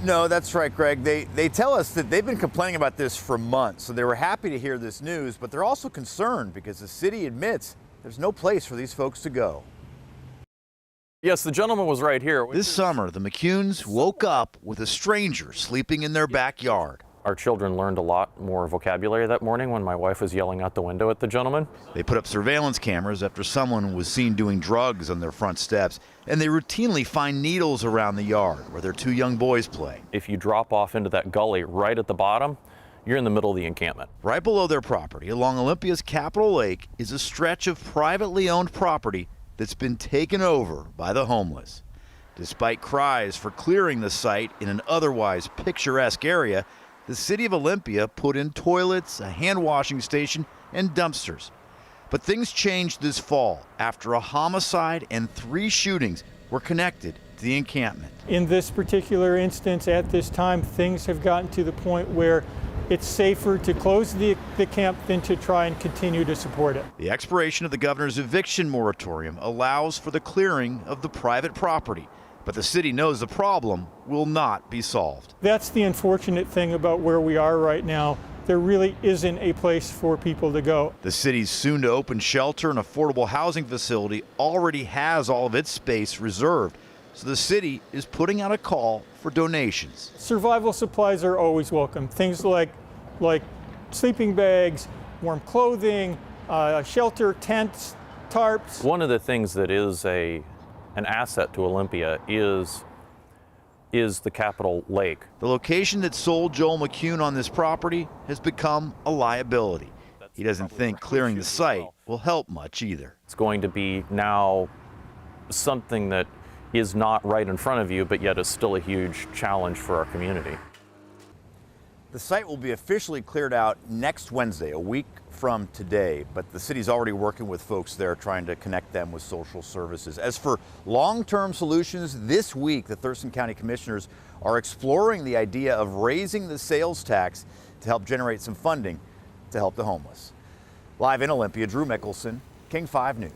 No, that's right, Greg. They tell us that they've been complaining about this for months, so they were happy to hear this news, but they're also concerned because the city admits there's no place for these folks to go. Yes, the gentleman was right here. This summer, the McCunes woke up with a stranger sleeping in their backyard. Our children learned a lot more vocabulary that morning when my wife was yelling out the window at the gentleman. They put up surveillance cameras after someone was seen doing drugs on their front steps, and they routinely find needles around the yard where their two young boys play. If you drop off into that gully right at the bottom, you're in the middle of the encampment. Right below their property, along Olympia's Capitol Lake, is a stretch of privately owned property that's been taken over by the homeless. Despite cries for clearing the site in an otherwise picturesque area, the city of Olympia put in toilets, a hand washing station, and dumpsters. But things changed this fall after a homicide and 3 shootings were connected to the encampment. In this particular instance, at this time, things have gotten to the point where it's safer to close the camp than to try and continue to support it. The expiration of the governor's eviction moratorium allows for the clearing of the private property, but the city knows the problem will not be solved. That's the unfortunate thing about where we are right now. There really isn't a place for people to go. The city's soon-to-open shelter and affordable housing facility already has all of its space reserved, so the city is putting out a call for donations. Survival supplies are always welcome. Things like sleeping bags, warm clothing, shelter, tents, tarps. One of the things that is an asset to Olympia is the Capitol Lake. The location that sold Joel McCune on this property has become a liability. He doesn't think clearing the site will help much either. It's going to be now something that is not right in front of you, but yet is still a huge challenge for our community. The site will be officially cleared out next Wednesday, a week from today, but the city's already working with folks there trying to connect them with social services. As for long-term solutions, this week the Thurston County Commissioners are exploring the idea of raising the sales tax to help generate some funding to help the homeless. Live in Olympia, Drew Mickelson, King 5 News.